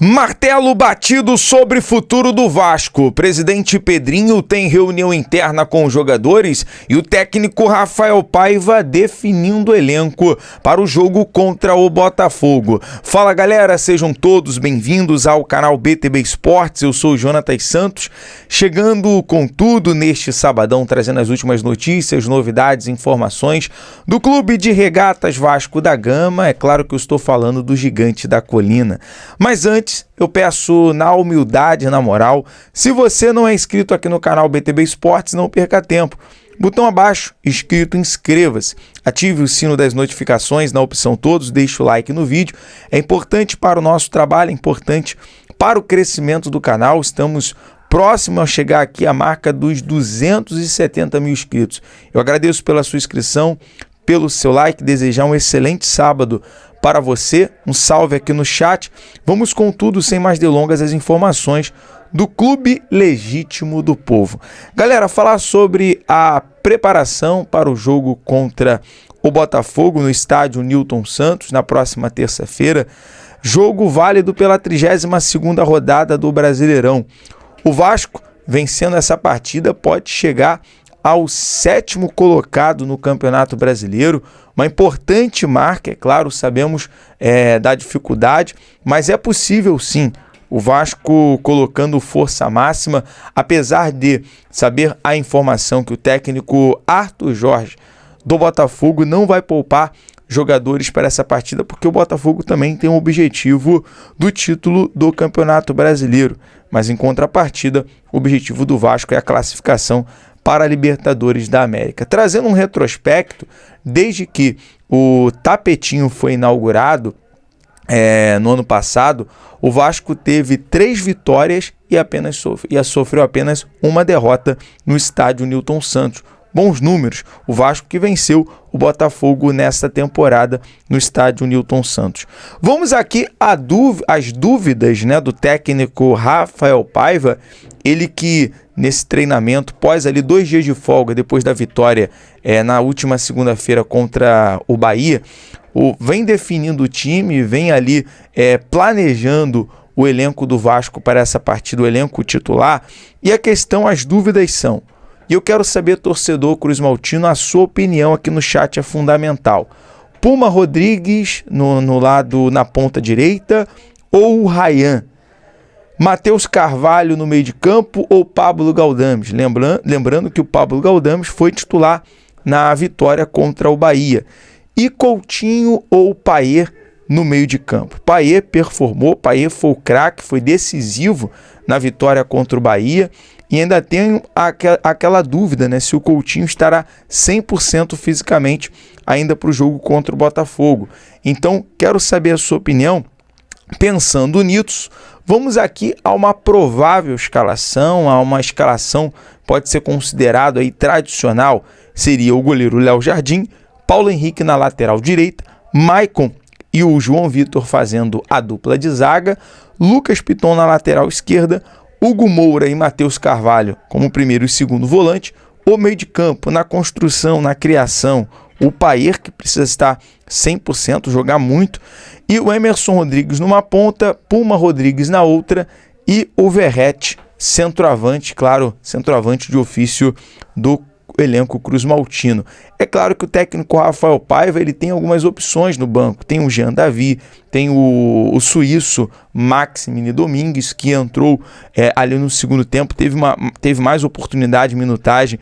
Martelo batido sobre futuro do Vasco. Presidente Pedrinho tem reunião interna com os jogadores e o técnico Rafael Paiva definindo o elenco para o jogo contra o Botafogo. Fala galera, sejam todos bem-vindos ao canal BTB Esportes. Eu sou o Jonatas Santos, chegando com tudo neste sabadão, trazendo as últimas notícias, novidades, informações do Clube de Regatas Vasco da Gama. É claro que eu estou falando do Gigante da Colina. Mas antes, eu peço na humildade, na moral, se você não é inscrito aqui no canal BTB Esportes, não perca tempo. Botão abaixo, escrito inscreva-se. Ative o sino das notificações na opção todos, deixe o like no vídeo. É importante para o nosso trabalho, é importante para o crescimento do canal. Estamos próximo a chegar aqui à marca dos 270 mil inscritos. Eu agradeço pela sua inscrição, pelo seu like, desejar um excelente sábado para você, um salve aqui no chat. Vamos com tudo, sem mais delongas, as informações do Clube Legítimo do Povo. Galera, falar sobre a preparação para o jogo contra o Botafogo no estádio Newton Santos, na próxima terça-feira. Jogo válido pela 32ª rodada do Brasileirão. O Vasco, vencendo essa partida, pode chegar ao 7º colocado no Campeonato Brasileiro, uma importante marca, é claro, sabemos da dificuldade, mas é possível sim, o Vasco colocando força máxima, apesar de saber a informação que o técnico Arthur Jorge do Botafogo não vai poupar jogadores para essa partida, porque o Botafogo também tem o objetivo do título do Campeonato Brasileiro, mas em contrapartida, o objetivo do Vasco é a classificação para a Libertadores da América. Trazendo um retrospecto, desde que o tapetinho foi inaugurado no ano passado, o Vasco teve 3 vitórias e sofreu apenas uma derrota no estádio Newton Santos. Bons números, o Vasco que venceu o Botafogo nesta temporada no estádio Newton Santos. Vamos aqui às dúvidas do técnico Rafael Paiva, ele que nesse treinamento, pós ali 2 dias de folga, depois da vitória na última segunda-feira contra o Bahia, vem definindo o time, vem ali planejando o elenco do Vasco para essa partida, o elenco titular, e as dúvidas são, e eu quero saber, torcedor Cruz Maltino, a sua opinião aqui no chat é fundamental. Puma Rodrigues no lado, na ponta direita, ou o Ryan? Matheus Carvalho no meio de campo ou Pablo Galdames? Lembrando que o Pablo Galdames foi titular na vitória contra o Bahia. E Coutinho ou Payet no meio de campo? Payet performou, Payet foi o craque, foi decisivo na vitória contra o Bahia. E ainda tenho aquela dúvida, se o Coutinho estará 100% fisicamente ainda para o jogo contra o Botafogo. Então, quero saber a sua opinião. Pensando nisso, vamos aqui a uma provável escalação, a uma escalação pode ser considerado aí tradicional, seria o goleiro Léo Jardim, Paulo Henrique na lateral direita, Maicon e o João Vitor fazendo a dupla de zaga, Lucas Piton na lateral esquerda, Hugo Moura e Matheus Carvalho como primeiro e segundo volante, o meio de campo na construção, na criação, o Payet, que precisa estar 100%, jogar muito, e o Emerson Rodrigues numa ponta, Puma Rodrigues na outra e o Verrete, centroavante, claro, centroavante de ofício do elenco Cruz Maltino. É claro que o técnico Rafael Paiva ele tem algumas opções no banco, tem o Jean Davi, tem o suíço Maximiliano Domingues, que entrou ali no segundo tempo, teve mais oportunidade de minutagem,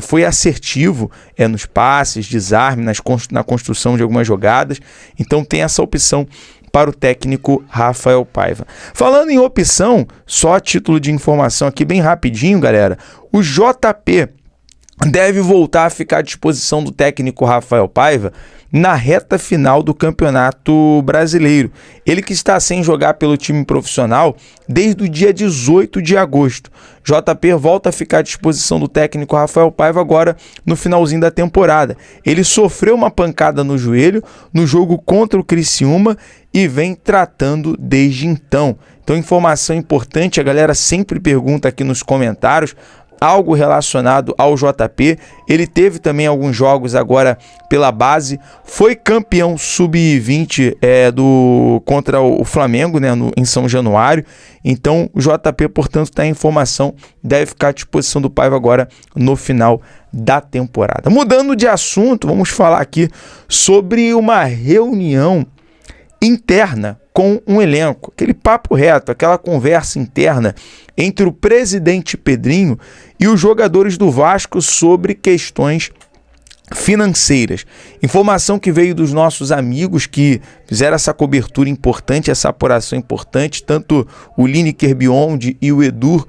foi assertivo nos passes, desarme, na construção de algumas jogadas, então tem essa opção para o técnico Rafael Paiva. Falando em opção, só a título de informação aqui bem rapidinho, galera, o JP deve voltar a ficar à disposição do técnico Rafael Paiva na reta final do Campeonato Brasileiro. Ele que está sem jogar pelo time profissional desde o dia 18 de agosto. JP volta a ficar à disposição do técnico Rafael Paiva agora no finalzinho da temporada. Ele sofreu uma pancada no joelho no jogo contra o Criciúma e vem tratando desde então. Então, informação importante, a galera sempre pergunta aqui nos comentários, algo relacionado ao JP. Ele teve também alguns jogos agora pela base, foi campeão sub-20 contra o Flamengo, né, em São Januário. Então o JP, portanto, está em formação, deve ficar à disposição do Paiva agora no final da temporada. Mudando de assunto, vamos falar aqui sobre uma reunião interna com um elenco, aquele papo reto, aquela conversa interna entre o presidente Pedrinho e os jogadores do Vasco sobre questões financeiras. Informação que veio dos nossos amigos que fizeram essa cobertura importante, essa apuração importante, tanto o Lineker Biondi e o Edu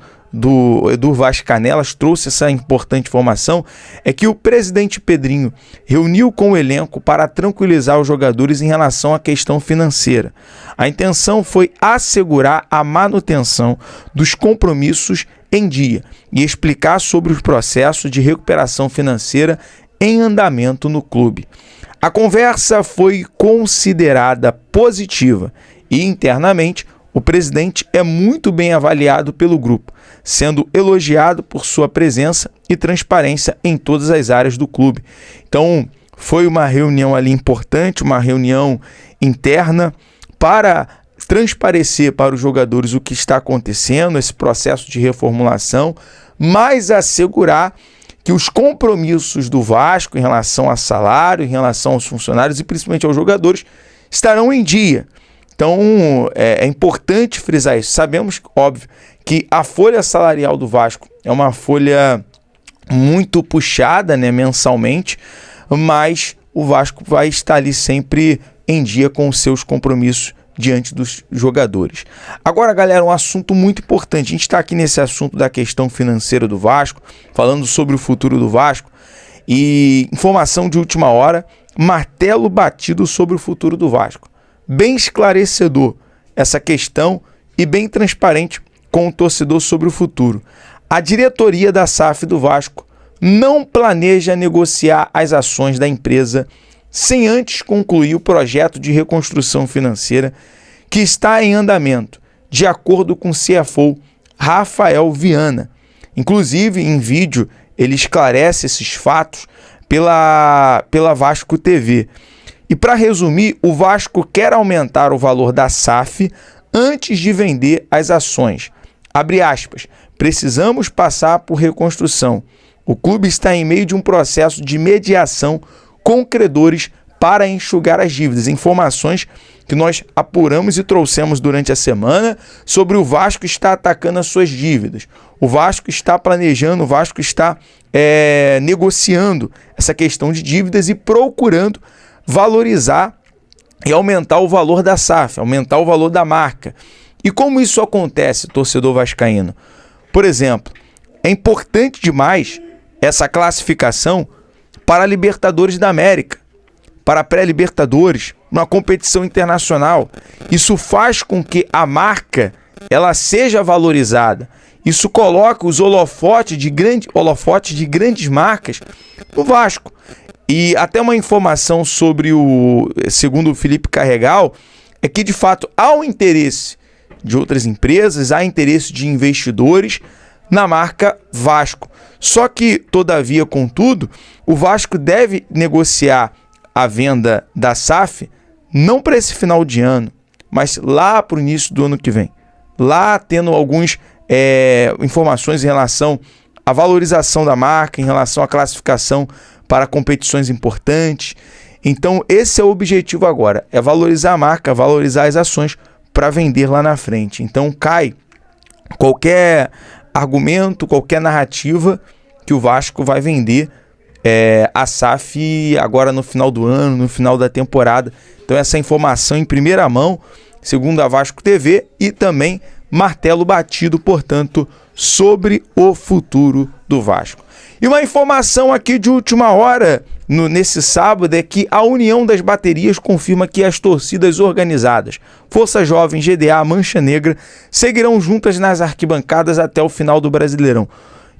Vaz Canelas trouxe essa importante informação, é que o presidente Pedrinho reuniu com o elenco para tranquilizar os jogadores em relação à questão financeira. A intenção foi assegurar a manutenção dos compromissos em dia e explicar sobre os processos de recuperação financeira em andamento no clube. A conversa foi considerada positiva e internamente o presidente é muito bem avaliado pelo grupo, sendo elogiado por sua presença e transparência em todas as áreas do clube. Então, foi uma reunião ali importante, uma reunião interna para transparecer para os jogadores o que está acontecendo, esse processo de reformulação, mas assegurar que os compromissos do Vasco em relação a salário, em relação aos funcionários e principalmente aos jogadores estarão em dia. Então, é importante frisar isso. Sabemos, óbvio, que a folha salarial do Vasco é uma folha muito puxada, né, mensalmente, mas o Vasco vai estar ali sempre em dia com os seus compromissos diante dos jogadores. Agora, galera, um assunto muito importante. A gente está aqui nesse assunto da questão financeira do Vasco, falando sobre o futuro do Vasco, e informação de última hora, martelo batido sobre o futuro do Vasco. Bem esclarecedor essa questão e bem transparente com o torcedor sobre o futuro. A diretoria da SAF do Vasco não planeja negociar as ações da empresa sem antes concluir o projeto de reconstrução financeira que está em andamento, de acordo com o CFO Rafael Viana. Inclusive, em vídeo, ele esclarece esses fatos pela Vasco TV. E para resumir, o Vasco quer aumentar o valor da SAF antes de vender as ações. Abre aspas, precisamos passar por reconstrução. O clube está em meio de um processo de mediação com credores para enxugar as dívidas. Informações que nós apuramos e trouxemos durante a semana sobre o Vasco está atacando as suas dívidas. O Vasco está planejando, o Vasco está negociando essa questão de dívidas e procurando valorizar e aumentar o valor da SAF, aumentar o valor da marca. E como isso acontece, torcedor vascaíno? Por exemplo, é importante demais essa classificação para a Libertadores da América, para a pré-Libertadores, uma competição internacional. Isso faz com que a marca ela seja valorizada. Isso coloca os holofotes de grandes marcas no Vasco. E até uma informação sobre segundo o Felipe Carregal, é que de fato há um interesse de outras empresas, há interesse de investidores na marca Vasco. Só que, todavia, contudo, o Vasco deve negociar a venda da SAF não para esse final de ano, mas lá para o início do ano que vem. Lá tendo algumas informações em relação à valorização da marca, em relação à classificação para competições importantes. Então, esse é o objetivo agora, é valorizar a marca, valorizar as ações para vender lá na frente. Então, cai qualquer argumento, qualquer narrativa que o Vasco vai vender a SAF agora no final do ano, no final da temporada. Então essa informação em primeira mão, segundo a Vasco TV, e também martelo batido, portanto, sobre o futuro do Vasco. E uma informação aqui de última hora, nesse sábado, é que a União das Baterias confirma que as torcidas organizadas, Força Jovem, GDA, Mancha Negra, seguirão juntas nas arquibancadas até o final do Brasileirão.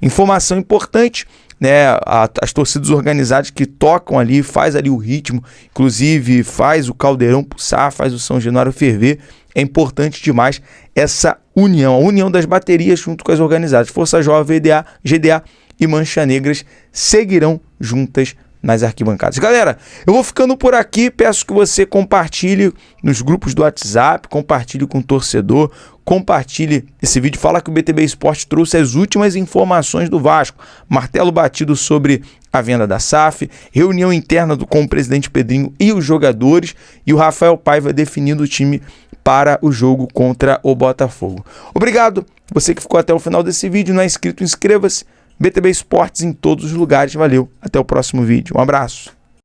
Informação importante, né? As torcidas organizadas que tocam ali, faz ali o ritmo, inclusive faz o Caldeirão pulsar, faz o São Januário ferver. é importante demais essa união, a união das baterias junto com as organizadas. Força Jovem, VDA, GDA e Mancha Negras seguirão juntas nas arquibancadas. Galera, eu vou ficando por aqui, peço que você compartilhe nos grupos do WhatsApp, compartilhe com o torcedor, compartilhe esse vídeo, fala que o BTB Esporte trouxe as últimas informações do Vasco, martelo batido sobre a venda da SAF, reunião interna com o presidente Pedrinho e os jogadores, e o Rafael Paiva definindo o time para o jogo contra o Botafogo. Obrigado, você que ficou até o final desse vídeo, não é inscrito, inscreva-se. BTB Esportes em todos os lugares. Valeu, até o próximo vídeo. Um abraço.